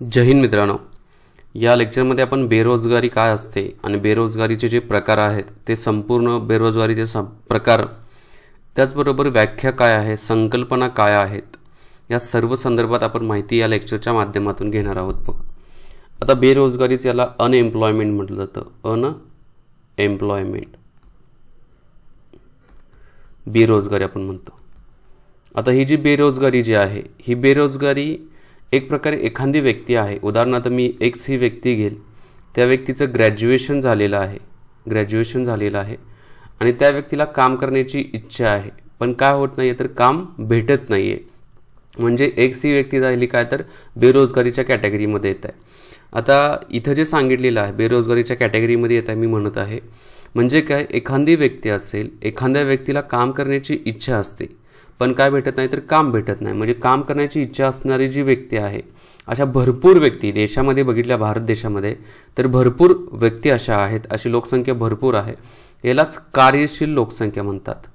जय हिंद मित्रांनो, या लेक्चरमध्ये आपण बेरोजगारी काय असते आणि बेरोजगारीचे जे प्रकार आहेत ते संपूर्ण बेरोजगारीचे प्रकार, त्याचबरोबर व्याख्या काय आहे, संकल्पना काय आहेत, या सर्व संदर्भात आपण माहिती या लेक्चरच्या माध्यमातून घेणार आहोत। बघा, आता बेरोजगारीच याला अनएम्प्लॉयमेंट म्हटलं जातं। अनएम्प्लॉयमेंट, बेरोजगारी आपण म्हणतो। आता ही जी बेरोजगारी जी आहे, ही बेरोजगारी एक प्रकारे एखादी व्यक्ती आहे, उदाहरणार्थ मी एक्स ही व्यक्ती घेईल, त्या व्यक्तीचं ग्रॅज्युएशन झालेलं आहे आणि त्या व्यक्तीला काम करण्याची इच्छा आहे, पण काय होत नाहीये तर काम भेटत नाहीये। म्हणजे एक्स ही व्यक्ती झाली काय तर बेरोजगारीच्या कॅटेगरीमध्ये येत आहे। आता इथं जे सांगितलेलं आहे बेरोजगारीच्या कॅटेगरीमध्ये येत आहे, मी म्हणत आहे म्हणजे काय, एखादी व्यक्ती असेल, एखाद्या व्यक्तीला काम करण्याची इच्छा असते पण काय भेटत नाही तर काम भेटत नाही। म्हणजे काम करण्याची इच्छा असणारी जी व्यक्ती आहे, अशा भरपूर व्यक्ती देशामध्ये बघितल्या, भारत देशामध्ये तर भरपूर व्यक्ती अशा आहेत, अशी लोकसंख्या भरपूर आहे। यालाच कार्यशील लोकसंख्या म्हणतात,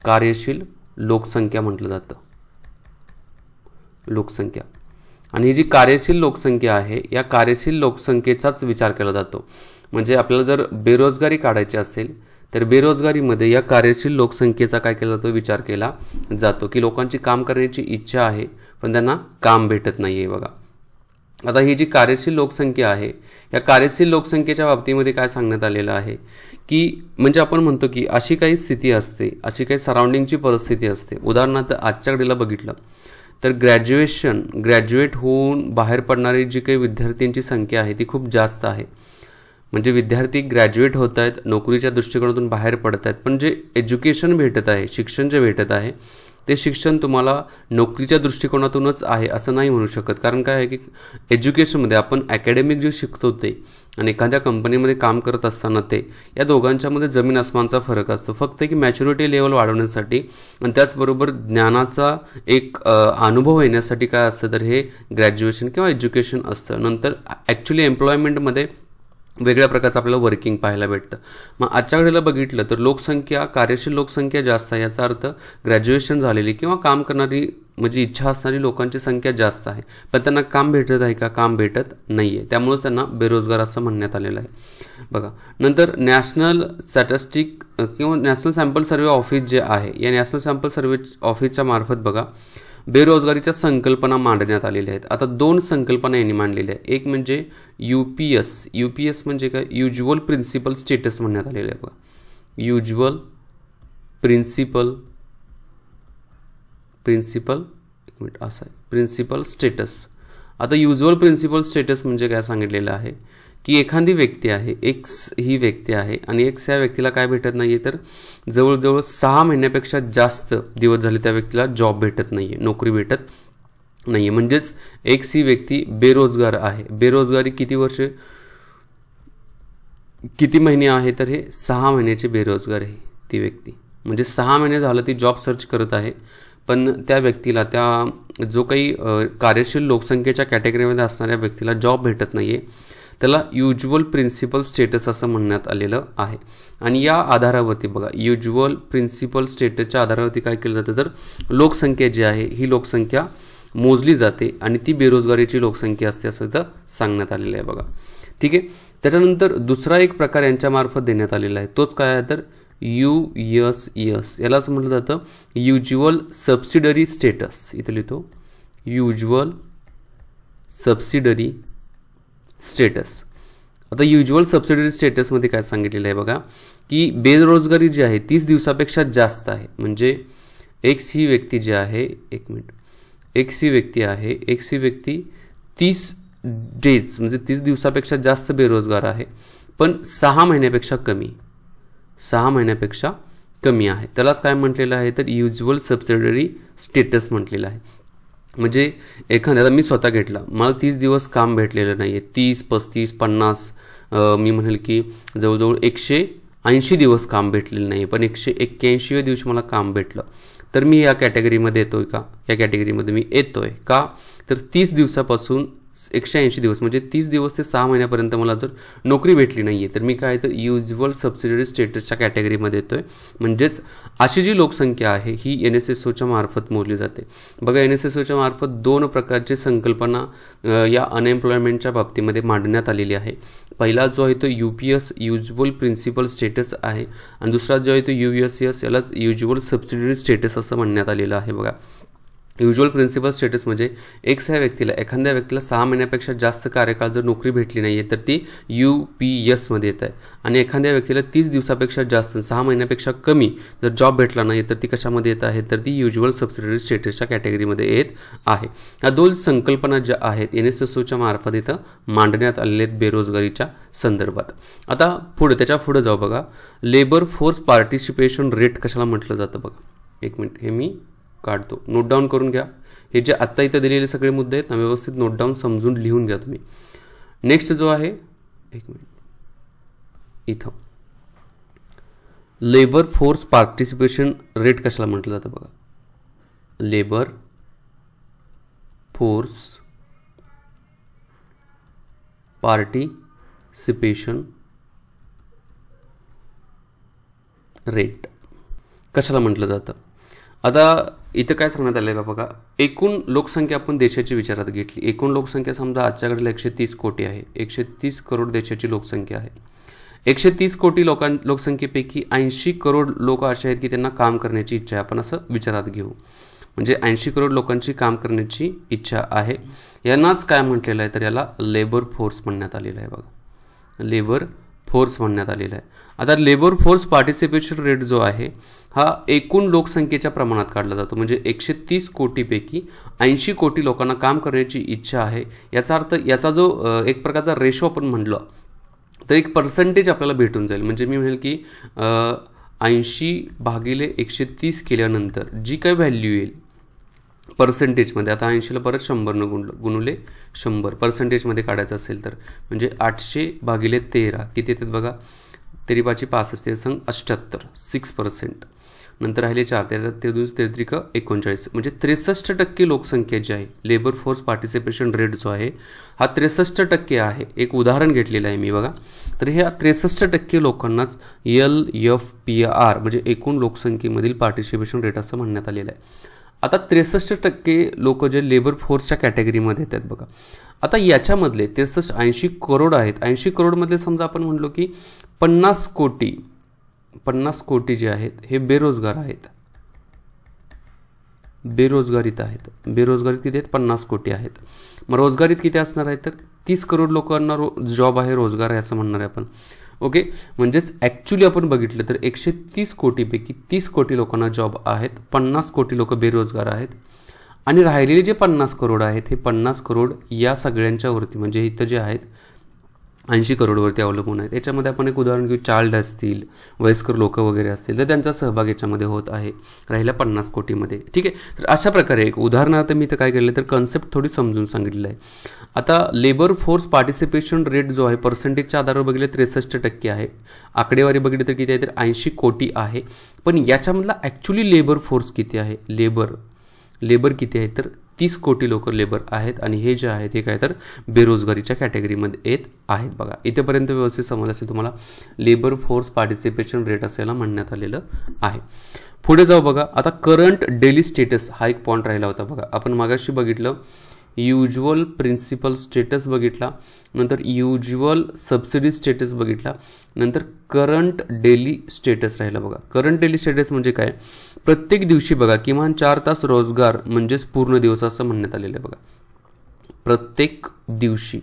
कार्यशील लोकसंख्या म्हटलं जातं, लोकसंख्या। आणि ही जी कार्यशील लोकसंख्या आहे, या कार्यशील लोकसंख्येचाच विचार केला जातो। म्हणजे आपल्याला जर बेरोजगारी काढायची असेल तर बेरोजगारीमध्ये या कार्यशील लोकसंख्येचा काय केला जातो, विचार केला जातो की लोकांची काम करण्याची इच्छा आहे पण त्यांना काम भेटत नाहीये। बघा, आता ही जी कार्यशील लोकसंख्या आहे, या कार्यशील लोकसंख्येच्या बाबतीमध्ये काय सांगण्यात आलेलं आहे की म्हणजे आपण म्हणतो की अशी काही स्थिती असते, अशी काही सराउंडिंगची परिस्थिती असते। उदाहरणार्थ आजच्या घडीला बघितलं तर ग्रॅज्युएट होऊन बाहेर पडणारी जी काही विद्यार्थ्यांची संख्या आहे ती खूप जास्त आहे। म्हणजे विद्यार्थी ग्रॅज्युएट होत आहेत, नोकरीच्या दृष्टिकोनातून बाहेर पडत आहेत, पण जे एज्युकेशन भेटत आहे, शिक्षण जे भेटत आहे ते शिक्षण तुम्हाला नोकरीच्या दृष्टिकोनातूनच आहे असं नाही म्हणू शकत। कारण काय आहे की एज्युकेशनमध्ये आपण अकॅडमिक जे शिकतो ते आणि एखाद्या कंपनीमध्ये काम करत असताना ते, या दोघांच्यामध्ये जमीन आसमानचा फरक असतो। फक्त की मॅच्युरिटी लेवल वाढवण्यासाठी आणि त्याचबरोबर ज्ञानाचा एक अनुभव येण्यासाठी काय असतं तर हे ग्रॅज्युएशन किंवा एज्युकेशन असतं। नंतर ॲक्च्युली एम्प्लॉयमेंटमध्ये वेगळ्या प्रकारचं आपल्याला वर्किंग पाहायला भेटतं। मग आजच्या घडीला बघितलं तर लोकसंख्या, कार्यशील लोकसंख्या जास्त आहे, याचा अर्थ ग्रॅज्युएशन झालेली किंवा काम करणारी म्हणजे इच्छा असणारी लोकांची संख्या जास्त आहे, पण त्यांना काम भेटत आहे का, काम भेटत नाहीये, त्यामुळे त्यांना बेरोजगार असं म्हणण्यात आलेलं आहे। बघा, नंतर नॅशनल स्टॅटिस्टिक किंवा नॅशनल सॅम्पल सर्वे ऑफिस जे आहे, या नॅशनल सॅम्पल सर्वे ऑफिसच्या मार्फत बघा बेरोजगारीच्या संकल्पना मांडण्यात आलेल्या आहेत। आता दोन संकल्पना यांनी मांडलेल्या आहेत, एक म्हणजे यूपीएस म्हणजे काय, युज्युअल प्रिन्सिपल स्टेटस म्हणण्यात आलेलं आहे। बघा, युज्युअल प्रिन्सिपल असं आहे, प्रिन्सिपल स्टेटस। आता युज्युअल प्रिन्सिपल स्टेटस म्हणजे काय सांगितलेलं आहे की एखादी व्यक्ती आहे, एक्स ही व्यक्ती आहे आणि एक्स या व्यक्तीला काय भेटत नाहीये तर जवळजवळ 6 महिन्यापेक्षा जास्त दिवस झाले त्या व्यक्तीला जॉब भेटत नाहीये, नोकरी भेटत नाहीये। म्हणजेच एक्स ही व्यक्ती बेरोजगार आहे। बेरोजगारी किती महिने आहे तर हे 6 महिन्याचे बेरोजगार आहे ती व्यक्ती। म्हणजे 6 महिने झालं ती जॉब सर्च करत आहे, पण त्या व्यक्तीला, त्या जो काही कार्यशील लोकसंख्येच्या कॅटेगरीमध्ये असणाऱ्या व्यक्तीला जॉब भेटत नाहीये, त्याला युज्युअल प्रिन्सिपल स्टेटस असं म्हणण्यात आलेलं आहे। आणि या आधारावरती बघा, युज्युअल प्रिन्सिपल स्टेटसच्या आधारावरती काय केलं जातं तर लोकसंख्या जी आहे ही लोकसंख्या मोजली जाते आणि ती बेरोजगारीची लोकसंख्या असते असं इथं सांगण्यात आलेलं आहे। बघा, ठीक आहे। त्याच्यानंतर दुसरा एक प्रकार यांच्यामार्फत देण्यात आलेला आहे, तोच काय आहे तर USES, यालाच म्हटलं जातं युज्युअल सबसिडरी स्टेटस। इथं लिहितो युज्युअल सबसिडरी स्टेटस। आता युज्युअल सबसिडरी स्टेटसमध्ये काय सांगितलेलं आहे बघा की बेरोजगारी जी आहे 30 दिवसापेक्षा जास्त आहे। म्हणजे एक्स ही व्यक्ती जी आहे, एक्स ही व्यक्ती 30 डेज म्हणजे 30 दिवसापेक्षा जास्त बेरोजगार आहे, पण 6 महिन्यापेक्षा कमी आहे, त्यालाच काय म्हटलेलं आहे तर युज्युअल सबसिडरी स्टेटस म्हटलेलं आहे। म्हणजे एखाद्याला मी स्वतः घेतला, मला 30 दिवस काम भेटलेलं नाहीये, 30, 35, 50 मी म्हणेल की जवळजवळ 180 दिवस काम भेटलेलं नाही, पण 181व्या दिवशी मला काम भेटलं, तर मी या कॅटेगरीमध्ये येतोय का, या कॅटेगरीमध्ये मी येतोय का तर 30 दिवसापासून 180 दिवस म्हणजे 30 दिवस ते 6 महिन्यापर्यंत मला जर नोकरी भेटली नाही आहे तर मी काय तर युज्युअल सबसिडियरी स्टेटसच्या कॅटेगरीमध्ये येतोय. म्हणजेच अशी जी लोकसंख्या आहे ही NSSOच्या मार्फत मोजली जाते. बघा NSSOच्या मार्फत 2 प्रकारची संकल्पना या अनएम्प्लॉयमेंटच्या बाबतीमध्ये मांडण्यात आलेली आहे. पहिला जो आहे तो UPS युज्युअल प्रिन्सिपल स्टेटस आहे आणि दुसरा जो आहे तो USS यालाच युज्युअल सबसिडियरी स्टेटस असं म्हणण्यात आलेलं आहे. बघा युज्युअल प्रिन्सिपल स्टेटस म्हणजे एखाद्या व्यक्तीला 6 महिन्यापेक्षा जास्त कार्यकाळ जर नोकरी भेटली नाही आहे तर ती UPS मध्ये येत आहे आणि एखाद्या व्यक्तीला 30 दिवसापेक्षा जास्त 6 महिन्यापेक्षा कमी जर जॉब भेटला नाही तर ती कशामध्ये येत आहे तर ती युज्युअल सबसिडियरी स्टेटसच्या कॅटेगरीमध्ये येत आहे. ह्या 2 संकल्पना ज्या आहेत NSSOच्या मार्फत इथं मांडण्यात आलेल्या आहेत बेरोजगारीच्या संदर्भात. आता त्याच्या पुढे जाऊ. बघा लेबर फोर्स पार्टिसिपेशन रेट कशाला म्हटलं जातं. बघा एक मिनिट हे मी काढतो, नोट डाऊन करून घ्या. हे जे आत्ता इथं दिलेले सगळे मुद्दे आहेत ना व्यवस्थित नोट डाऊन समजून लिहून घ्या तुम्ही. नेक्स्ट जो आहे एक मिनिट इथं लेबर फोर्स पार्टिसिपेशन रेट कशाला म्हटलं जातं. बघा लेबर फोर्स पार्टिसिपेशन रेट कशाला म्हटलं जातं. आता इथं काय सांगण्यात आलं आहे का. बघा एकूण लोकसंख्या आपण देशाची विचारात घेतली. एकूण लोकसंख्या समजा आजच्याकडे 130 कोटी आहे. 130 करोड देशाची लोकसंख्या आहे. 130 कोटी लोकसंख्येपैकी 80 करोड लोक असे आहेत की त्यांना काम करण्याची इच्छा आहे. आपण असं विचारात घेऊ. म्हणजे 80 करोड लोकांची काम करण्याची इच्छा आहे. यांनाच काय म्हटलेलं आहे तर याला लेबर फोर्स म्हणण्यात आलेलं आहे. बघा लेबर फोर्स म्हणण्यात आलेला आहे. आता लेबर फोर्स पार्टिसिपेशन रेट जो आहे हा एकूण लोकसंख्येच्या प्रमाणात काढला जातो. म्हणजे 130 कोटीपैकी 80 कोटी लोकांना काम करण्याची इच्छा आहे. याचा अर्थ याचा जो एक प्रकारचा रेशो आपण म्हणलं तर एक पर्सेंटेज आपल्याला भेटून जाईल. म्हणजे मी म्हणेल की 80/130 केल्यानंतर जी काही व्हॅल्यू येईल पर्सेंटेजमध्ये. आता 80ला परत 100 गुणुले 100 पर्सेंटेजमध्ये काढायचं असेल तर म्हणजे 800/13 किती येतात बघा. 3×5 संग 78 6%. नंतर राहिले 4 33 म्हणजे 63% लोकसंख्या जी आहे लेबर फोर्स पार्टिसिपेशन रेट जो आहे हा 63% आहे. एक उदाहरण घेतलेलं आहे मी. बघा तर ह्या 63% लोकांनाच LFPR म्हणजे एकूण लोकसंख्येमधील पार्टिसिपेशन रेट असं म्हणण्यात आलेलं आहे. आता 63% लोक जे लेबर फोर्सच्या कॅटेगरीमध्ये येतात. बघा आता याच्यामधले 80 करोड आहेत. 80 करोडमधले समजा आपण म्हणलो की 50 कोटी जे आहेत हे बेरोजगार आहेत. बेरोजगारीत आहेत. बेरोजगारीत किती आहेत 50 कोटी आहेत. मग रोजगारीत किती असणार आहे तर 30 करोड लोकांना जॉब आहे रोजगार आहे असं म्हणणार आहे आपण. ओके म्हणजेच ॲक्च्युली आपण बघितलं तर 130 कोटीपैकी 30 कोटी लोकांना जॉब आहेत. 50 कोटी लोक बेरोजगार आहेत आणि राहिलेले जे 50 करोड आहेत हे 50 करोड या सगळ्यांच्यावरती म्हणजे इथं जे आहेत 80 करोडवरती अवलंबून आहेत. याच्यामध्ये आपण एक उदाहरण घेऊ. चाइल्ड असतील वयस्कर लोक वगैरे असतील तर त्यांचा सहभाग याच्यामध्ये होत आहे राहिल्या 50 कोटीमध्ये. ठीक आहे. तर अशा प्रकारे एक उदाहरणार्थ मी इथं काय केलं तर कन्सेप्ट थोडी समजून सांगितलेलं आहे. आता लेबर फोर्स पार्टिसिपेशन रेट जो आहे पर्सेंटेजच्या आधारावर बघितलं 63% आहे. आकडेवारी बघितली तर किती आहे तर 80 कोटी आहे. पण याच्यामधला ॲक्च्युली लेबर फोर्स किती आहे लेबर किती आहे तर 30 कोटी लोक लेबर आहेत आणि हे जे आहेत हे काय तर बेरोजगारीच्या कॅटेगरीमध्ये येत आहेत. बघा इथेपर्यंत व्यवस्थित समजलं असेल तुम्हाला. लेबर फोर्स पार्टिसिपेशन रेट असायला म्हणण्यात आलेलं आहे. पुढे जाऊ. बघा आता करंट डेली स्टेटस हा एक पॉईंट राहिला होता. बघा आपण मागाशी बघितलं युज्युअल प्रिन्सिपल स्टेटस बघितला, नंतर युज्युअल सबसिडी स्टेटस बघितला, नंतर करंट डेली स्टेटस राहिला. बघा करंट डेली स्टेटस म्हणजे काय प्रत्येक दिवशी बघा किमान 4 तास रोजगार म्हणजेच पूर्ण दिवस असं म्हणण्यात आलेलं आहे. बघा प्रत्येक दिवशी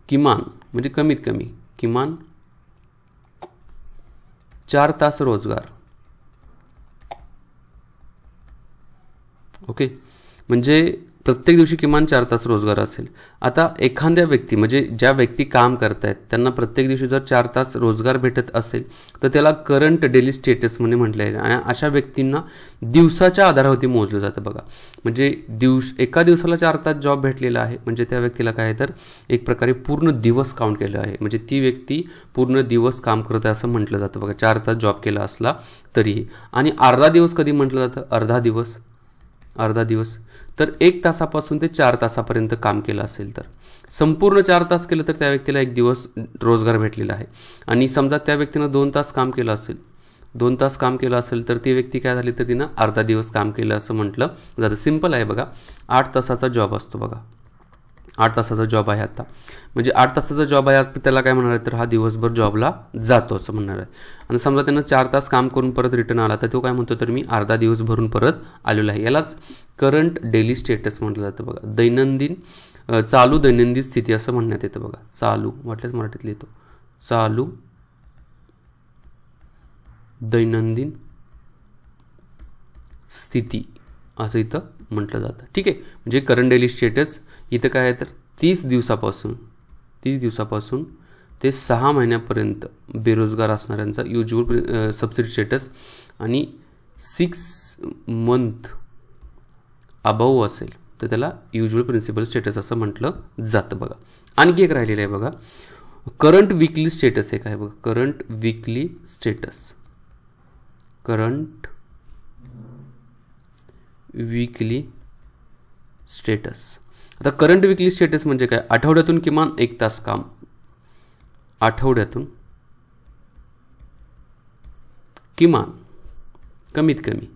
किमान म्हणजे कमीत कमी किमान 4 तास रोजगार. ओके म्हणजे प्रत्येक दिवशी किमान 4 तास रोजगार असेल. आता एखाद्या व्यक्ती म्हणजे ज्या व्यक्ती काम करत आहेत त्यांना प्रत्येक दिवशी जर 4 तास रोजगार भेटत असेल तर त्याला करंट डेली स्टेटस म्हणून म्हटलं आहे. आणि अशा व्यक्तींना दिवसाच्या आधारावरती मोजलं जातं. बघा म्हणजे एका दिवसाला 4 तास जॉब भेटलेला आहे म्हणजे त्या व्यक्तीला काय तर एक प्रकारे पूर्ण दिवस काउंट केलं आहे. म्हणजे ती व्यक्ती पूर्ण दिवस काम करत आहे असं म्हटलं जातं. बघा 4 तास जॉब केला असला तरीही. आणि अर्धा दिवस कधी म्हटलं जातं अर्धा दिवस तर 1 तासापासून ते 4 तासापर्यंत काम केलं असेल तर संपूर्ण 4 तास केलं तर त्या व्यक्तीला 1 दिवस रोजगार भेटलेला आहे. आणि समजा त्या व्यक्तीनं 2 तास काम केलं असेल, 2 तास काम केलं असेल तर ती व्यक्ती काय झाली तर तिनं अर्धा दिवस काम केलं असं म्हटलं जातं. सिंपल आहे बघा. 8 तासाचा जॉब असतो बघा. 8 तासाचा जॉब आहे आता, म्हणजे 8 तासाचा जॉब आहे, त्याला काय म्हणणार आहे तर हा दिवसभर जॉबला जातो असं म्हणणार आहे. आणि समजा त्यानं 4 तास काम करून परत रिटर्न आला तर तो काय म्हणतो तर मी अर्धा दिवस भरून परत आलेलो आहे. यालाच करंट डेली स्टेटस म्हटलं जातं बघा. चालू दैनंदिन स्थिती असं म्हणण्यात येतं बघा. चालू वाटल्याच मराठीत लिहितो, चालू दैनंदिन स्थिती असं इथं म्हटलं जातं. ठीक आहे, म्हणजे करंट डेली स्टेटस इथं काय आहे तर 30 दिवसापासून ते 6 महिन्यापर्यंत बेरोजगार असणाऱ्यांचा युज्युअल सबसिडी स्टेटस आणि 6 मंथ अबाऊ असेल तर त्याला युज्युअल प्रिन्सिपल स्टेटस असं म्हटलं जातं बघा. आणखी एक राहिलेलं आहे बघा, करंट वीकली स्टेटस एक आहे बघा. Current weekly status, current weekly status. आता करंट वीकली स्टेटस म्हणजे काय, आठवड्यातून किमान 1 तास काम, आठवड्यातून किमान कमीत कमी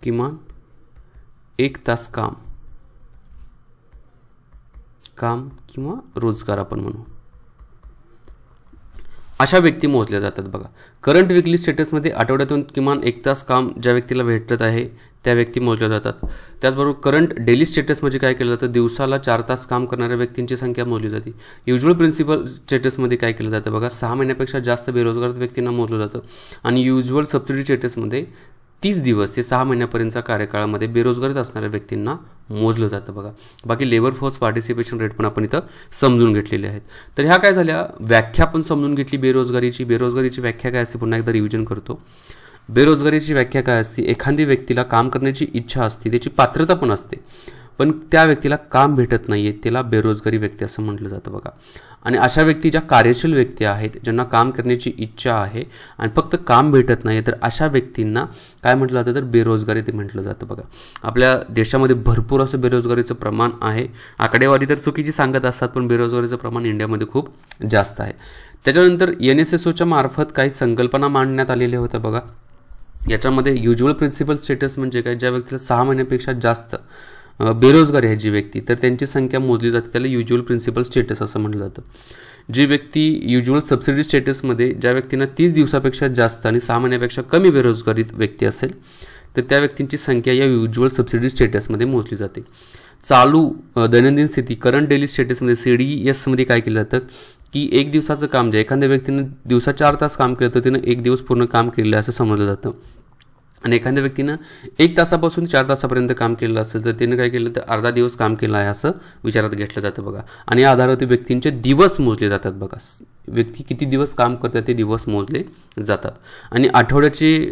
किमान 1 तास काम किंवा रोजगार आपण म्हणू, अशा व्यक्ती मोजल्या जातात बघा. करंट वीकली स्टेटसमध्ये आठवड्यातून किमान 1 तास काम ज्या व्यक्तीला भेटत आहे त्या व्यक्ती मोजल्या जातात. त्याचबरोबर करंट डेली स्टेटस म्हणजे काय केलं जातं, दिवसाला 4 तास काम करणाऱ्या व्यक्तींची संख्या मोजली जाते. युज्युअल प्रिन्सिपल स्टेटसमध्ये काय केलं जातं बघा, 6 महिन्यापेक्षा जास्त बेरोजगार व्यक्तींना मोजलं जातं. आणि युज्युअल सबसिडी स्टेटसमध्ये 30 दिवस ते 6 महिन्यापर्यंतच्या कार्यकाळामध्ये बेरोजगारीत असणाऱ्या व्यक्तींना मोजलं जातं बघा. बाकी लेबर फोर्स पार्टिसिपेशन रेट पण आपण इथं समजून घेतलेले आहेत. तर ह्या काय झाल्या, व्याख्या पण समजून घेतली बेरोजगारीची. बेरोजगारीची व्याख्या काय असते पुन्हा एकदा रिव्हिजन करतो. बेरोजगारीची व्याख्या काय असते, एखादी व्यक्तीला काम करण्याची इच्छा असते, त्याची पात्रता पण असते, पण त्या व्यक्तीला काम भेटत नाही आहे, त्याला बेरोजगारी व्यक्ती असं म्हटलं जातं बघा. आणि अशा व्यक्ती ज्या कार्यशील व्यक्ती आहेत, ज्यांना काम करण्याची इच्छा आहे आणि फक्त काम भेटत नाही, तर अशा व्यक्तींना काय म्हटलं जातं तर बेरोजगारी ते म्हटलं जातं बघा. आपल्या देशामध्ये भरपूर असं बेरोजगारीचं प्रमाण आहे. आकडेवारी तर चुकीची सांगत असतात, पण बेरोजगारीचं प्रमाण इंडियामध्ये खूप जास्त आहे. त्याच्यानंतर NSSOच्या मार्फत काही संकल्पना मांडण्यात आलेल्या होत्या बघा. याच्यामध्ये युज्युअल प्रिन्सिपल स्टेटस म्हणजे काय, ज्या व्यक्तीला 6 महिन्यापेक्षा जास्त बेरोजगारी आहे जी व्यक्ती, तर त्यांची संख्या मोजली जाते, त्याला युज्युअल प्रिन्सिपल स्टेटस असं म्हटलं जातं. जी व्यक्ती युज्युअल सबसिडी स्टेटसमध्ये ज्या व्यक्तींना 30 दिवसापेक्षा जास्त आणि 6 महिन्यापेक्षा कमी बेरोजगारीत व्यक्ती असेल तर त्या व्यक्तींची संख्या या युज्युअल सबसिडी स्टेटसमध्ये मोजली जाते. चालू दैनंदिन स्थिती करंट डेली स्टेटसमध्ये CDS मध्ये काय केलं जातं की 1 दिवसाचं काम जे एखाद्या व्यक्तीनं दिवसा 4 तास काम केलं तर तिनं 1 दिवस पूर्ण काम केलेलं असं समजलं जातं. आणि एखाद्या व्यक्तीनं 1 तासापासून 4 तासापर्यंत काम केलं असेल तर त्यानं काय केलं तर अर्धा दिवस काम केलं आहे असं विचारात घेतलं जातं बघा. आणि या आधारावरती व्यक्तींचे दिवस मोजले जातात बघा. व्यक्ती किती दिवस काम करतात ते दिवस मोजले जातात. आणि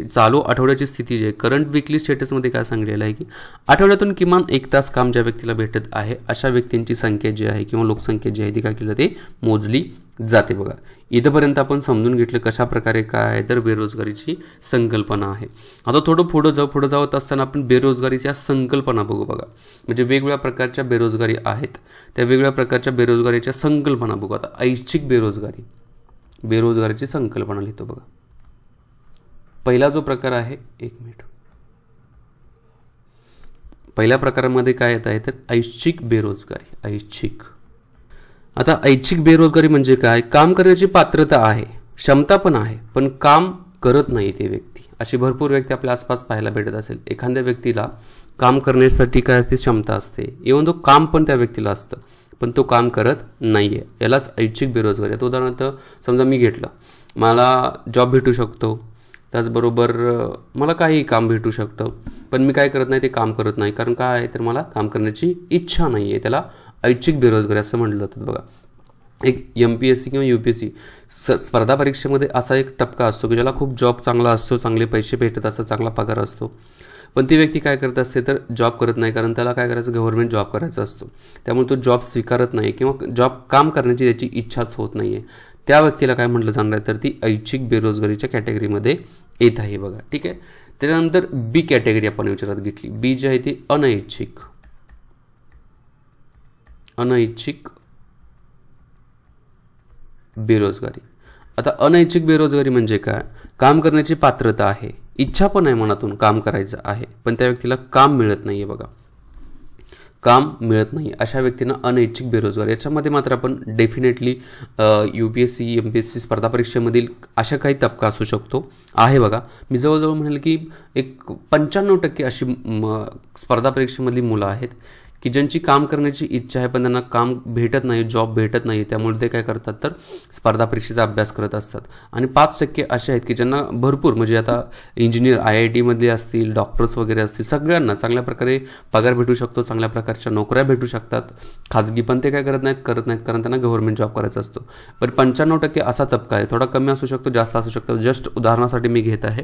चालू आठवड्याची स्थिती जी आहे करंट वीकली स्टेटसमध्ये काय सांगलेलं आहे की आठवड्यातून किमान 1 तास काम ज्या व्यक्तीला भेटत आहे अशा व्यक्तींची संख्या जी आहे किंवा लोकसंख्या जी आहे ती काय केलं ते मोजली जाते बघा. इथंपर्यंत आपण समजून घेतलं कशा प्रकारे काय आहे तर बेरोजगारीची संकल्पना आहे. आता थोडं पुढं जावत असताना आपण बेरोजगारीच्या संकल्पना बघू बघा. म्हणजे वेगवेगळ्या प्रकारच्या बेरोजगारी आहेत, त्या वेगवेगळ्या प्रकारच्या बेरोजगारीच्या संकल्पना बघू. आता ऐच्छिक बेरोजगारीची संकल्पना लिहितो बघा. पहिला जो प्रकार आहे, एक मिनिट, पहिल्या प्रकारामध्ये काय येत आहे तर ऐच्छिक बेरोजगारी. ऐच्छिक. आता ऐच्छिक बेरोजगारी म्हणजे काय, काम करण्याची पात्रता आहे, क्षमता पण आहे, पण काम करत नाही ते व्यक्ती. अशी भरपूर व्यक्ती आपल्या आसपास पाहायला भेटत असेल. एखाद्या व्यक्तीला काम करण्यासाठी काय ती क्षमता असते, इव्हन तो काम पण त्या व्यक्तीला असतं, पण तो काम करत नाही आहे, यालाच ऐच्छिक बेरोजगारी आहे. उदाहरणार्थ समजा मी घेतलं, मला जॉब भेटू शकतो, त्याचबरोबर मला काही काम भेटू शकतं, पण मी काय करत नाही ते काम करत नाही. कारण काय आहे तर मला काम करण्याची इच्छा नाही आहे, त्याला ऐच्छिक बेरोजगारी असं म्हटलं जातं बघा. एक MPSC किंवा UPSC स्पर्धा परीक्षेमध्ये असा एक टप्पा असतो की ज्याला खूप जॉब चांगला असतो, चांगले पैसे भेटत असतात, चांगला पगार असतो, पण ती व्यक्ती काय करत असते तर जॉब करत नाही. कारण त्याला काय करायचं, गव्हर्नमेंट जॉब करायचा असतो, त्यामुळे तो जॉब स्वीकारत नाही किंवा काम करण्याची त्याची इच्छाच होत नाही आहे. त्या व्यक्तीला काय म्हटलं जाणार आहे तर ती ऐच्छिक बेरोजगारीच्या कॅटेगरीमध्ये येत आहे बघा. ठीक आहे. त्याच्यानंतर B कॅटेगरी आपण विचारात घेतली. B जी आहे ती अनैच्छिक. अनैच्छिक बेरोजगारी. आता अनैच्छिक बेरोजगारी म्हणजे काय? काम करण्याची पात्रता आहे, इच्छा पण आहे मनातून काम करायचं आहे, पण त्या व्यक्तीला काम मिळत नाही आहे. बघा, काम मिळत नाही अशा व्यक्तींना अनैच्छिक बेरोजगार. याच्यामध्ये मात्र आपण डेफिनेटली UPSC MPSC स्पर्धा परीक्षेमधील अशा काही तबका असू शकतो आहे. बघा, मी जवळजवळ म्हणेल की एक 95% अशी स्पर्धा परीक्षेमधली मुलं आहेत की ज्यांची काम करण्याची इच्छा आहे पण त्यांना काम भेटत नाही, जॉब भेटत नाही. त्यामुळे ते काय करतात तर स्पर्धा परीक्षेचा अभ्यास करत असतात. आणि 5% असे आहेत की ज्यांना भरपूर, म्हणजे आता इंजिनियर IIT मधले असतील, डॉक्टर्स वगैरे असतील, सगळ्यांना चांगल्या प्रकारे पगार भेटू शकतो, चांगल्या प्रकारच्या नोकऱ्या भेटू शकतात खाजगी, पण ते काय करत नाहीत कारण त्यांना गव्हर्नमेंट जॉब करायचा असतो. पण 95% असा तबका आहे, थोडा कमी असू शकतो, जास्त असू शकतो. जस्ट उदाहरणासाठी मी घेत आहे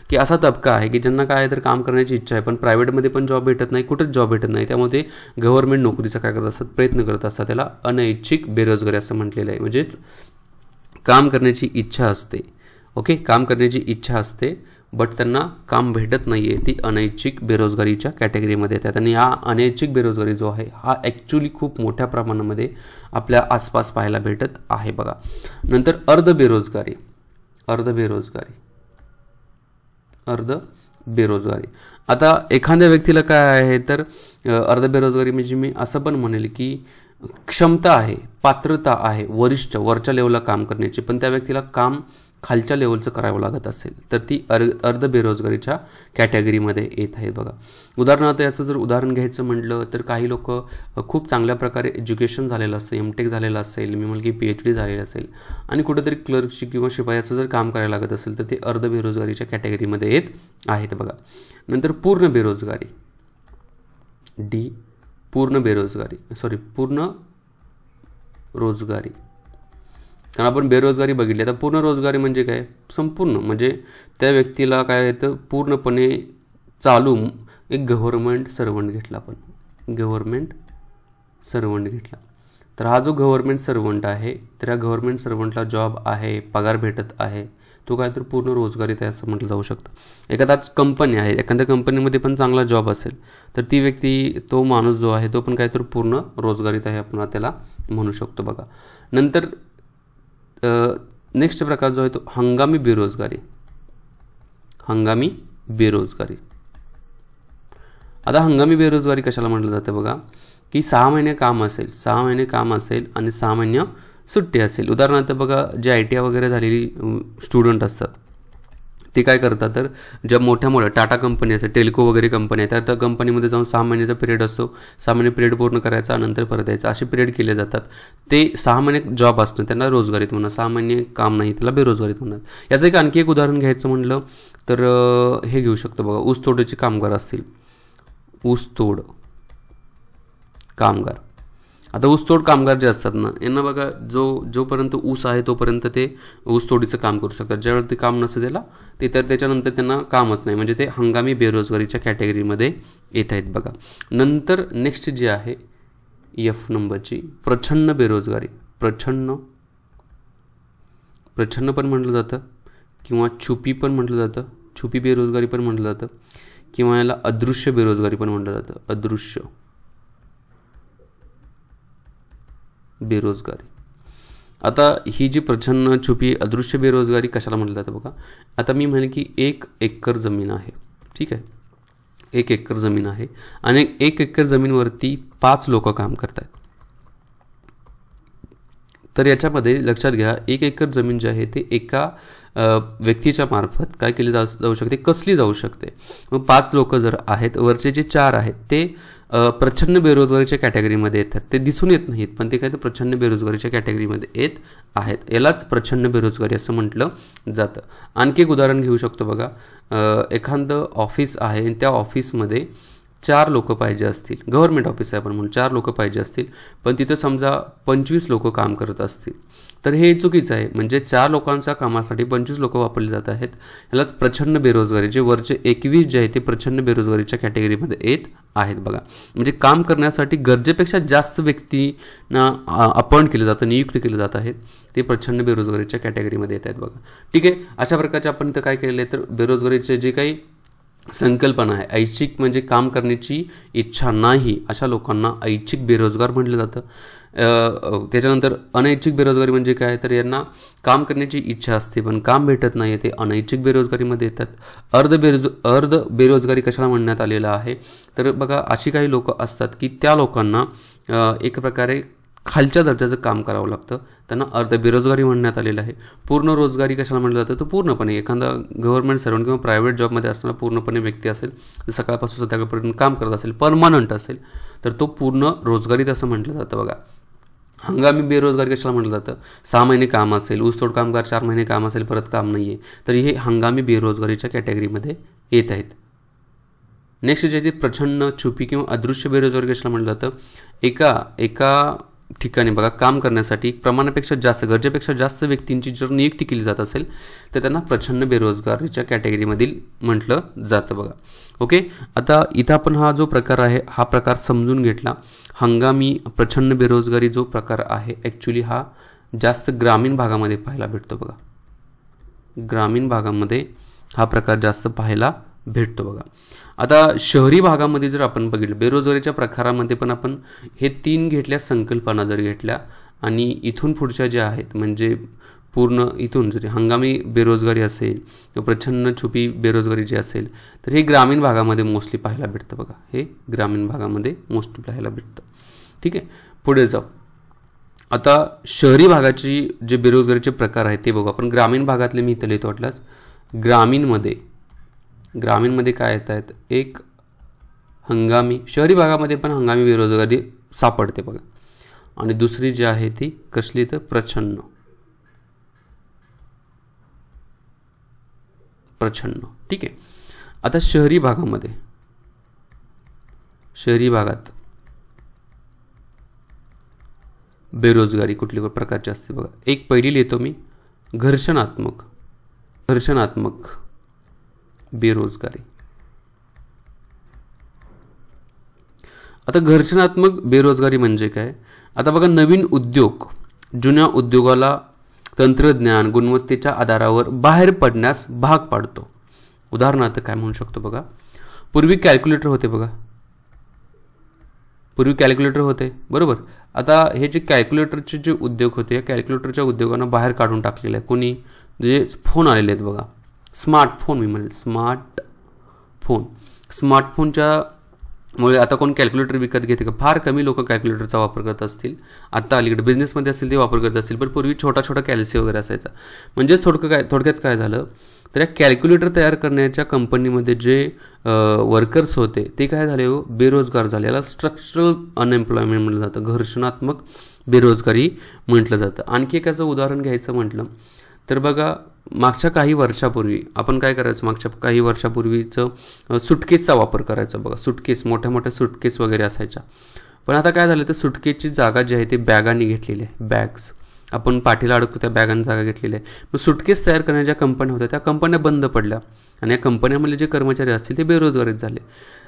की असा तबका आहे की ज्यांना काय तर काम करण्याची इच्छा आहे पण प्रायव्हेटमध्ये पण जॉब भेटत नाही, कुठेच जॉब भेटत नाही. त्यामुळे ते गव्हर्नमेंट नोकरीचा काय करत असतात, प्रयत्न करत असतात. त्याला अनैच्छिक बेरोजगारी असं म्हटलेलं आहे. म्हणजेच काम करण्याची इच्छा असते, ओके, काम करण्याची इच्छा असते बट त्यांना काम भेटत नाही आहे, ती अनैच्छिक बेरोजगारीच्या कॅटेगरीमध्ये येतात. आणि हा अनैच्छिक बेरोजगारी जो आहे हा ॲक्च्युली खूप मोठ्या प्रमाणामध्ये आपल्या आसपास पाहायला भेटत आहे. बघा, नंतर अर्ध बेरोजगारी. आता एखाद्या व्यक्तीला काय आहे तर अर्ध बेरोजगारी म्हणजे मी असं पण म्हणेल की क्षमता आहे, पात्रता आहे, वरच्या लेवलला काम करण्याची, पण त्या व्यक्तीला काम खालच्या लेवलचं करावं लागत असेल तर ती अर्ध बेरोजगारीच्या कॅटेगरीमध्ये येत आहे. बघा, उदाहरणार्थ याचं जर उदाहरण घ्यायचं म्हटलं तर काही लोक खूप चांगल्या प्रकारे एज्युकेशन झालेलं असतं, MTech झालेलं असेल, मी म्हणेल की PhD झालेलं असेल आणि कुठेतरी क्लर्कशी किंवा शिपायाचं जर काम करायला लागत असेल तर ते अर्ध बेरोजगारीच्या कॅटेगरीमध्ये येत आहेत. बघा, नंतर पूर्ण बेरोजगारी, पूर्ण रोजगारी. कारण आपण बेरोजगारी बघितली, आता पूर्ण रोजगारी म्हणजे काय? संपूर्ण, म्हणजे त्या व्यक्तीला काय आहे तर पूर्णपणे चालू एक गव्हर्नमेंट सर्वंट घेतला, तर हा जो गव्हर्नमेंट सर्वंट आहे तर या गव्हर्नमेंट सर्वंटला जॉब आहे, पगार भेटत आहे, तो काय तर पूर्ण रोजगारीत आहे असं म्हटलं जाऊ शकतं. एखादा कंपनी आहे, एखाद्या कंपनीमध्ये पण चांगला जॉब असेल तर ती व्यक्ती, तो माणूस जो आहे तो पण काय तर पूर्ण रोजगारीत आहे आपण त्याला म्हणू शकतो. बघा, नंतर नेक्स्ट प्रकार जो आहे तो हंगामी बेरोजगारी. आता हंगामी बेरोजगारी कशाला म्हटलं जातं? बघा, की 6 महिने काम असेल आणि 6 महिने सुट्टी असेल. उदाहरणार्थ बघा, जे ITI वगैरे झालेली स्टुडंट असतात ते काय करतात तर ज्या मोठ्या टाटा कंपनी असेल, टेल्को वगैरे कंपनी आहे, त्या कंपनीमध्ये जाऊन 6 महिन्याचा पिरियड असतो, 6 महिने पिरियड पूर्ण करायचा, नंतर परत यायचा, असे पिरियड केले जातात. ते 6 महिने जॉब असतो त्यांना रोजगारीत म्हणणार, 6 महिने काम नाही त्याला बेरोजगारीत म्हणणार. याचं आणखी एक उदाहरण घ्यायचं म्हणलं तर हे घेऊ शकतो. बघा, ऊसतोडीचे कामगार असतील, ऊसतोड कामगार. आता ऊसतोड कामगार जे असतात ना, यांना बघा, जोपर्यंत ऊस आहे तोपर्यंत ते ऊसतोडीचं काम करू शकतात. ज्यावेळेला ते काम नसतं त्याच्यानंतर त्यांना कामच नाही, म्हणजे ते हंगामी बेरोजगारीच्या कॅटेगरीमध्ये येत आहेत. बघा, नंतर नेक्स्ट जे आहे F नंबरची प्रच्छन्न बेरोजगारी. प्रच्छन्न पण म्हटलं जातं किंवा छुपी पण म्हटलं जातं, छुपी बेरोजगारी पण म्हटलं जातं किंवा याला अदृश्य बेरोजगारी पण म्हटलं जातं, अदृश्य बेरोजगारी. आता ही जी प्रच्छन्न, छुपी, अदृश्य बेरोजगारी कशाला म्हटलं जातं? बघा, आता मी म्हणेन की 1 एकर जमीन आहे, ठीक आहे, 1 एकर जमीन आहे आणि 1 एकर जमीनवरती 5 लोक काम करतात. तर याच्यामध्ये लक्षात घ्या, 1 एकर जमीन जी आहे ते एका व्यक्तीच्या मार्फत काय केली जाऊ शकते, कसली जाऊ शकते. मग 5 लोक जर आहेत, वरचे जे 4 आहेत ते प्रच्छन्न बेरोजगारीच्या कॅटेगरीमध्ये येतात. ते दिसून येत नाहीत पण ते काय तर प्रच्छन्न बेरोजगारीच्या कॅटेगरीमध्ये येत आहेत. यालाच प्रच्छन्न बेरोजगारी असं म्हटलं जातं. आणखी एक उदाहरण घेऊ शकतो. बघा, एखादं ऑफिस आहे आणि त्या ऑफिसमध्ये 4 लोक पाहिजे असतील, गव्हर्नमेंट ऑफिस आहे आपण म्हणून, 4 लोक पाहिजे असतील पण तिथं समजा 25 लोक काम करत असतील, तर हे चुकीचं आहे. म्हणजे 4 लोकांच्या कामासाठी 25 लोक वापरले जात आहेत. यालाच प्रच्छन्न बेरोजगारी, जे वरचे 21 जे आहे ते प्रच्छन्न बेरोजगारीच्या कॅटेगरीमध्ये येत आहेत. बघा, म्हणजे काम करण्यासाठी गरजेपेक्षा जास्त व्यक्तींना अपॉइंट केलं जातं, नियुक्त केले जात आहेत, ते प्रच्छन्न बेरोजगारीच्या कॅटेगरीमध्ये येत आहेत. बघा, ठीक आहे. अशा प्रकारचे आपण इथं काय केलेलं आहे तर बेरोजगारीचे जे काही संकल्पना आहे. ऐच्छिक म्हणजे काम करण्याची इच्छा नाही अशा लोकांना ऐच्छिक बेरोजगार म्हटलं जातं. त्याच्यानंतर अनैच्छिक बेरोजगारी म्हणजे काय, तर यांना काम करण्याची इच्छा असते पण काम भेटत नाही, ते अनैच्छिक बेरोजगारीमध्ये येतात. अर्ध बेरोजगारी कशाला म्हणण्यात आलेलं आहे, तर बघा अशी काही लोक असतात की त्या लोकांना एक प्रकारे खालच्या दर्जाचं काम करावं लागतं, त्यांना अर्ध बेरोजगारी म्हणण्यात आलेलं आहे. पूर्ण रोजगारी कशाला म्हटलं जातं, तर पूर्णपणे एखादा गव्हर्नमेंट सर्वंट किंवा प्रायव्हेट जॉबमध्ये असणारा पूर्णपणे व्यक्ती असेल, सकाळपासून संध्याकाळपर्यंत काम करत असेल, परमनंट असेल, तर तो पूर्ण रोजगारीत असं म्हटलं जातं. बघा हंगामी बेरोजगारी कशाला म्हटलं जातं, 6 महिने काम असेल, ऊसतोड कामगार 4 महिने काम असेल, परत काम नाही आहे, तर हे हंगामी बेरोजगारीच्या कॅटेगरीमध्ये येत आहेत. नेक्स्ट जे आहे ते प्रछन्न, छुपी किंवा अदृश्य बेरोजगारी कशाला म्हटलं जातं, एका ठिकाणी बघा काम करण्यासाठी प्रमाणापेक्षा जास्त, गरजेपेक्षा जास्त व्यक्तींची जर नियुक्ती केली जात असेल तर त्यांना प्रछन्न बेरोजगारीच्या कॅटेगरीमधील म्हटलं जातं. बघा ओके, आता इथं आपण हा जो प्रकार आहे हा प्रकार समजून घेतला. हंगामी प्रछन्न बेरोजगारी जो प्रकार आहे ॲक्च्युली हा जास्त ग्रामीण भागामध्ये पाहायला भेटतो. बघा ग्रामीण भागामध्ये हा प्रकार जास्त पाहायला भेटतो. बघा आता शहरी भागामध्ये जर आपण बघितलं बेरोजगारीच्या प्रकारामध्ये पण आपण हे 3 घेतल्या संकल्पना जर घेतल्या आणि इथून पुढच्या ज्या आहेत म्हणजे पूर्ण इथून जरी हंगामी बेरोजगारी असेल किंवा प्रछन्न छुपी बेरोजगारी जी असेल तर हे ग्रामीण भागामध्ये मोस्टली पाहायला भेटतं. बघा हे ग्रामीण भागामध्ये मोस्टली पाहायला भेटतं. ठीक आहे, पुढे जाऊ. आता शहरी भागाची जे बेरोजगारीचे प्रकार आहेत ते बघू आपण. ग्रामीण भागातले मी इथं लिहितो वाटल्यास. ग्रामीणमध्ये काय येत आहेत, एक हंगामी, शहरी भागामध्ये पण हंगामी बेरोजगारी सापडते बघा, आणि दुसरी जी आहे ती कसली तर प्रछन्न. ठीक आहे. आता शहरी भागात बेरोजगारी कुठल्या प्रकारची असते बघा. एक पहिली लिहितो मी, घर्षणात्मक बेरोजगारी. आता घर्षणात्मक बेरोजगारी म्हणजे काय, आता बघा नवीन उद्योग जुन्या उद्योगाला तंत्रज्ञान गुणवत्तेच्या आधारावर बाहेर पडण्यास भाग पाडतो. उदाहरणार्थ काय म्हणू शकतो बघा, पूर्वी कॅल्क्युलेटर होते बरोबर. आता हे जे कॅल्क्युलेटरचे जे उद्योग होते या कॅल्क्युलेटरच्या उद्योगांना बाहेर काढून टाकलेलं आहे. कोणी, जे फोन आलेले आहेत बघा, स्मार्टफोन. मी म्हणेल स्मार्टफोनच्या मुळे आता कोण कॅल्क्युलेटर विकत घेते का, फार कमी लोक कॅल्क्युलेटरचा वापर करत असतील. आता अलीकडे बिझनेसमध्ये असतील ते वापर करत असतील, पण पूर्वी छोटा कॅल्सी वगैरे असायचा. म्हणजेच थोडक्यात काय झालं तर या कॅल्क्युलेटर तयार करण्याच्या कंपनीमध्ये जे वर्कर्स होते ते काय झाले, बेरोजगार झाले. याला स्ट्रक्चरल अनएम्प्लॉयमेंट म्हटलं जातं, घर्षणात्मक बेरोजगारी म्हटलं जातं. आणखी एकाचं उदाहरण घ्यायचं म्हटलं तर बघा मागच्या काही वर्षापूर्वी आपण काय करायचं, मागच्या काही वर्षापूर्वीचं सुटकेसचा वापर करायचा बघा. सुटकेस, मोठ्या सुटकेस वगैरे असायच्या, पण आता काय झालं तर सुटकेसची जागा जी आहे ती बॅगांनी घेतलेली आहे. बॅग्स आपण पाठीला अडकतो त्या बॅगांनी जागा घेतलेली आहे. मग सुटकेस तयार करण्याच्या ज्या कंपन्या होत्या त्या कंपन्या बंद पडल्या आणि या कंपन्यामधले जे कर्मचारी असतील ते बेरोजगारीत झाले.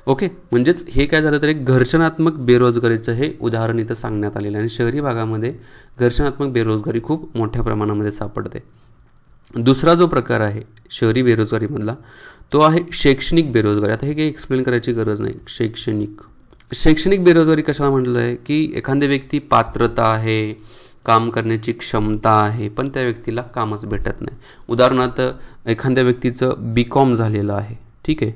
ओके, म्हणजेच हे काय झालं तर एक घर्षणात्मक बेरोजगारीचं हे उदाहरण इथं सांगण्यात आलेलं आहे. आणि शहरी भागामध्ये घर्षणात्मक बेरोजगारी खूप मोठ्या प्रमाणामध्ये सापडते. दुसरा जो प्रकार आहे शहरी बेरोजगारीमधला तो आहे शैक्षणिक बेरोजगारी. आता हे काही एक्सप्लेन करायची गरज नाही. शैक्षणिक बेरोजगारी कशाला म्हटलं आहे की एखादी व्यक्ती पात्रता आहे, काम करण्याची क्षमता आहे, पण त्या व्यक्तीला कामच भेटत नाही. उदाहरणार्थ एखाद्या व्यक्तीचं BCom झालेलं आहे, ठीक आहे,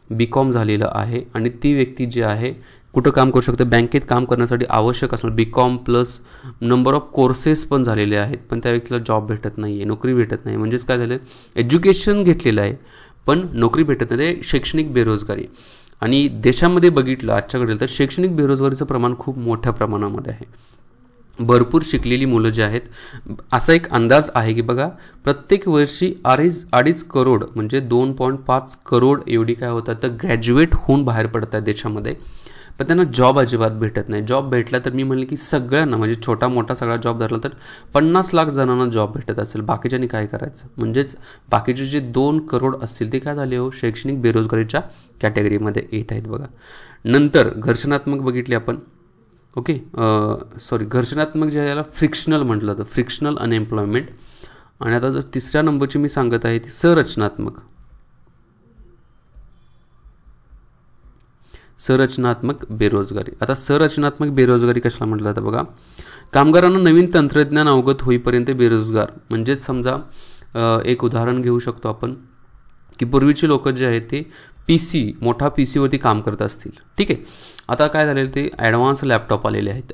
BCom झालेलं आहे आणि ती व्यक्ती जी आहे कुठं काम करू शकते, बँकेत काम करण्यासाठी आवश्यक असणार BCom plus number of courses पण झालेले आहेत, पण त्या व्यक्तीला जॉब भेटत नाही आहे, नोकरी भेटत नाही. म्हणजेच काय झालं, एज्युकेशन घेतलेलं आहे पण नोकरी भेटत नाही. ते शैक्षणिक बेरोजगारी. आणि देशामध्ये बघितलं आजच्या घडीला तर शैक्षणिक बेरोजगारीचं प्रमाण खूप मोठ्या प्रमाणामध्ये आहे. भरपूर शिकलेली मुलं जे आहेत, असा एक अंदाज आहे की बघा प्रत्येक वर्षी 2.5 करोड म्हणजे 2.5 करोड एवढी काय होतात तर ग्रॅज्युएट होऊन बाहेर पडतात देशामध्ये, पण त्यांना जॉब अजिबात भेटत नाही. जॉब भेटला तर मी म्हणले की सगळ्यांना म्हणजे छोटा मोठा सगळा जॉब धरला तर 50 लाख जणांना जॉब भेटत असेल, बाकीच्यांनी काय करायचं. म्हणजेच बाकीचे जे 2 करोड असतील ते काय झाले हो, शैक्षणिक बेरोजगारीच्या कॅटेगरीमध्ये येत आहेत बघा. नंतर घर्षणात्मक बघितले आपण. ओके, घर्षणात्मक जे आहे याला फ्रिक्शनल म्हटलं जातं, फ्रिक्शनल अनएम्प्लॉयमेंट. आणि आता जर तिसऱ्या नंबरची मी सांगत आहे ती संरचनात्मक. संरचनात्मक बेरोजगारी. आता संरचनात्मक बेरोजगारी कशाला म्हटलं जातं बघा, कामगारांना नवीन तंत्रज्ञान अवगत होईपर्यंत बेरोजगार. म्हणजेच समजा एक उदाहरण घेऊ शकतो आपण की पूर्वीचे लोक जे आहेत ते मोठा पीसीवरती काम करत असतील. ठीक आहे. आता काय झालेलं ते ॲडव्हान्स लॅपटॉप आलेले आहेत.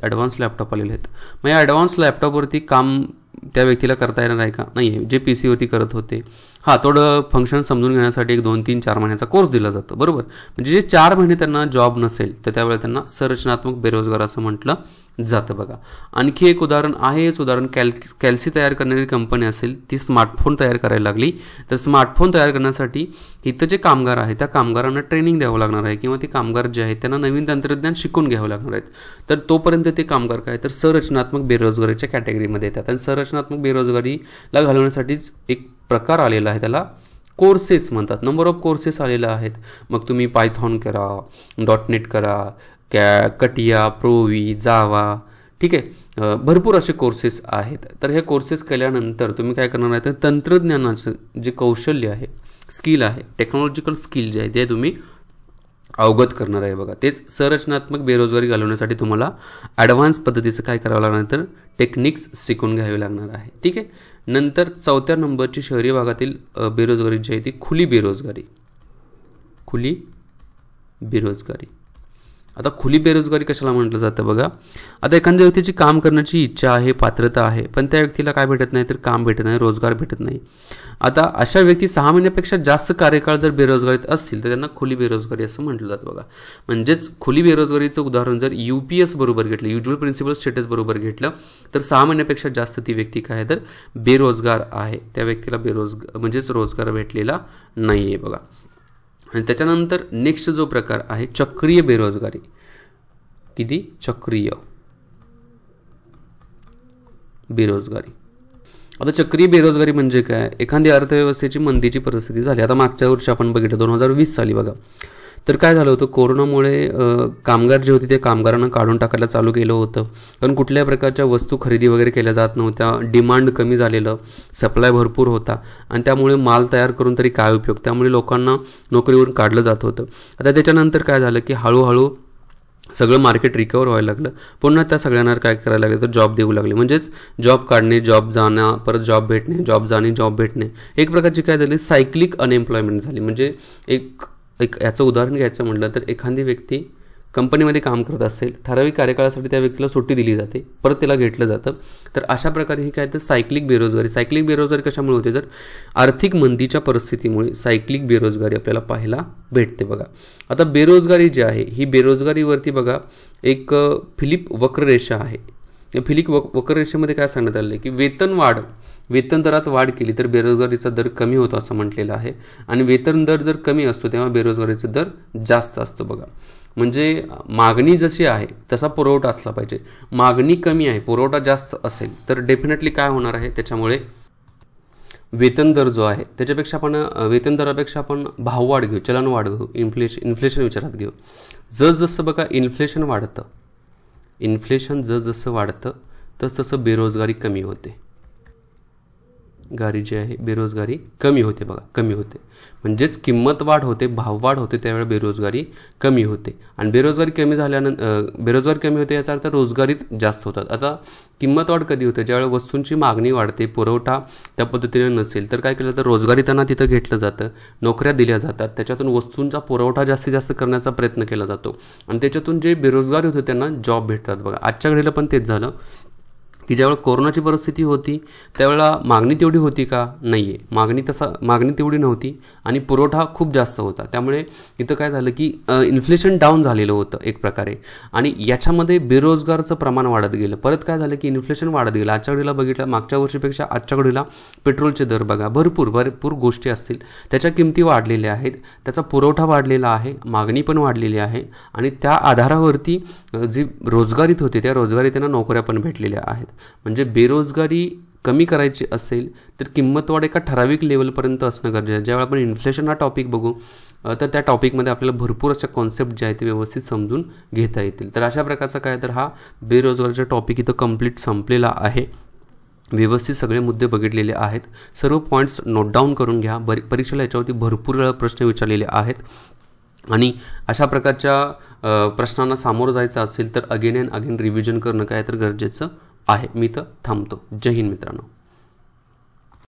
मग या ॲडव्हान्स लॅपटॉपवरती काम त्या व्यक्तीला करता येणार आहे का? नाही आहे. जे पीसीवरती करत होते, थोडं फंक्शन समजून घेण्यासाठी 1, 2, 3, 4 महिन्याचा कोर्स दिला जातो. बरोबर. म्हणजे जे 4 महिने त्यांना जॉब नसेल तर त्यावेळेला त्यांना संरचनात्मक बेरोजगार असं म्हटलं जातं बघा. आणखी एक उदाहरण आहे. हेच उदाहरण कॅल्सी तयार करणारी कंपनी असेल, ती स्मार्टफोन तयार करायला लागली. तर स्मार्टफोन तयार करण्यासाठी इथं जे कामगार आहेत त्या कामगारांना ट्रेनिंग द्यावं लागणार आहे किंवा ते कामगार जे आहेत त्यांना नवीन तंत्रज्ञान शिकून घ्यावं लागणार आहेत. तर तोपर्यंत ते कामगार काय तर संरचनात्मक बेरोजगारीच्या कॅटेगरीमध्ये येतात. आणि संरचनात्मक बेरोजगारीला घालवण्यासाठीच एक प्रकार आलेला आहे, त्याला कोर्सेस म्हणतात. नंबर ऑफ कोर्सेस आलेले आहेत. मग तुम्ही पायथॉन करा, .NET करा, कटिया, प्रोवी, जावा. ठीक आहे. भरपूर असे कोर्सेस आहेत. तर हे कोर्सेस केल्यानंतर तुम्ही काय करणार आहे तर तंत्रज्ञानाचं जे कौशल्य आहे, स्किल आहे, टेक्नॉलॉजिकल स्किल जे आहे ते तुम्ही अवगत करणार आहे बघा. तेच संरचनात्मक बेरोजगारी घालवण्यासाठी तुम्हाला ॲडव्हान्स पद्धतीचं काय करावं लागणार तर टेक्निक्स शिकून घ्यावे लागणार आहे. ठीक आहे. नंतर 4थ्या नंबरची शहरी भागातील बेरोजगारी जी आहे ती खुली बेरोजगारी. आता खुली बेरोजगारी कशाला म्हटलं जातं बघा. आता एखाद्या व्यक्तीची काम करण्याची इच्छा आहे, पात्रता आहे, पण त्या व्यक्तीला काय भेटत नाही तर काम भेटत नाही, रोजगार भेटत नाही. आता अशा व्यक्ती 6 महिन्यापेक्षा जास्त कार्यकाळ जर बेरोजगारीत असतील तर त्यांना खुली बेरोजगारी असं म्हटलं जातं बघा. म्हणजेच खुली बेरोजगारीचं उदाहरण जर UPS बरोबर घेतलं, युज्युअल प्रिन्सिपल स्टेटस बरोबर घेतलं, तर 6 महिन्यापेक्षा जास्त ती व्यक्ती काय आहे तर बेरोजगार आहे. त्या व्यक्तीला म्हणजेच रोजगार भेटलेला नाही आहे बघा. आणि त्याच्यानंतर नेक्स्ट जो प्रकार आहे चक्रीय बेरोजगारी. किती चक्रीय बेरोजगारी. आता चक्रीय बेरोजगारी म्हणजे काय, एखाद्या अर्थव्यवस्थेची मंदीची परिस्थिती झाली. आता मागच्या वर्षी आपण बघितलं 2020 साली बघा, तर काय झालं होतं कोरोनामुळे कामगार जे होते ते कामगारांना काढून टाकायला चालू केलं होतं. कारण कुठल्याही प्रकारच्या वस्तू खरेदी वगैरे केल्या जात नव्हत्या, डिमांड कमी झालेलं, सप्लाय भरपूर होता आणि त्यामुळे माल तयार करून तरी काय उपयोग, त्यामुळे लोकांना नोकरीवरून काढलं जात होतं. आता त्याच्यानंतर काय झालं की हळूहळू सगळं मार्केट रिकवर व्हायला लागलं. पुन्हा त्या सगळ्यांना काय करायला लागले तर जॉब देऊ लागले. म्हणजेच जॉब काढणे, जॉब जाणं, परत जॉब भेटणे, जॉब जाणे, जॉब भेटणे, एक प्रकारची काय झाली सायक्लिक अनएम्प्लॉयमेंट झाली. म्हणजे एक याचं उदाहरण घ्यायचं म्हटलं तर एखादी व्यक्ती कंपनीमध्ये काम करत असेल, ठराविक कार्यकाळासाठी त्या व्यक्तीला सुट्टी दिली जाते, परत त्याला घेतलं जातं. तर अशा प्रकारे ही काय तर सायक्लिक बेरोजगारी कशामुळे होते तर आर्थिक मंदीच्या परिस्थितीमुळे सायक्लिक बेरोजगारी आपल्याला पाहायला भेटते बघा. आता बेरोजगारी जी आहे ही बेरोजगारीवरती बघा एक फिलिप वक्ररेषा आहे. फिलिप वक्ररेषेमध्ये काय सांगण्यात आलं की वेतन दरात वाढ केली तर बेरोजगारीचा दर कमी होतो असं म्हटलेलं आहे. आणि वेतन दर जर कमी असतो तेव्हा बेरोजगारीचा दर जास्त असतो बघा. म्हणजे मागणी जशी आहे तसा पुरवठा असला पाहिजे. मागणी कमी आहे, पुरवठा जास्त असेल तर डेफिनेटली काय होणार आहे, त्याच्यामुळे वेतन दर जो आहे त्याच्यापेक्षा आपण वेतन दरापेक्षा आपण भाववाढ घेऊ, चलनवाढ घेऊ, इन्फ्लेशन विचारात घेऊ. जसजसं बघा इन्फ्लेशन जसजसं वाढतं तसतसं बेरोजगारी कमी होते. बेरोजगारी कमी होते बघा, कमी होते. म्हणजेच किंमत वाढ होते, भाववाढ होते, त्यावेळेला बेरोजगारी कमी होते. आणि बेरोजगारी कमी होते याचा अर्थ रोजगारीत जास्त होतात. आता किंमत वाढ कधी होते, ज्यावेळेला वस्तूंची मागणी वाढते, पुरवठा त्या पद्धतीने नसेल तर काय केलं तर रोजगारी त्यांना तिथं घेतलं जातं, नोकऱ्या दिल्या जातात, त्याच्यातून वस्तूंचा पुरवठा जास्तीत जास्त करण्याचा प्रयत्न केला जातो आणि त्याच्यातून जे बेरोजगार होते त्यांना जॉब भेटतात बघा. आजच्या घडीला पण तेच झालं की ज्यावेळेला कोरोनाची परिस्थिती होती त्यावेळेला मागणी तेवढी होती का, नाही आहे, मागणी तेवढी नव्हती आणि पुरवठा खूप जास्त होता. त्यामुळे इथं काय झालं की इन्फ्लेशन डाऊन झालेलं होतं एक प्रकारे आणि याच्यामध्ये बेरोजगारचं प्रमाण वाढत गेलं. परत काय झालं की इन्फ्लेशन वाढत गेलं. आजच्या घडीला बघितलं मागच्या वर्षीपेक्षा आजच्या घडीला पेट्रोलचे दर बघा, भरपूर गोष्टी असतील त्याच्या किमती वाढलेल्या आहेत, त्याचा पुरवठा वाढलेला आहे, मागणी पण वाढलेली आहे आणि त्या आधारावरती जी रोजगारीत होते त्या रोजगारीत त्यांना नोकऱ्या पण भेटलेल्या आहेत. म्हणजे बेरोजगारी कमी करायची असेल तर किंमत वाढ एका ठराविक लेवलपर्यंत असणं गरजेचं आहे. ज्यावेळी आपण इन्फ्लेशन हा टॉपिक बघू तर त्या टॉपिकमध्ये आपल्याला भरपूर अशा कॉन्सेप्ट जे आहेत ते व्यवस्थित समजून घेता येतील. तर अशा प्रकारचा काय तर हा बेरोजगारीचा टॉपिक इथं कंप्लीट संपलेला आहे. व्यवस्थित सगळे मुद्दे बघितलेले आहेत. सर्व पॉईंट्स नोट डाऊन करून घ्या. परीक्षेला याच्यावरती भरपूर वेळा प्रश्न विचारलेले आहेत आणि अशा प्रकारच्या प्रश्नांना सामोरं जायचं असेल तर अगेन अँड अगेन रिव्हिजन करणं काय तर गरजेचं आहे. मी तर थांबतो. जय हिंद मित्रांनो.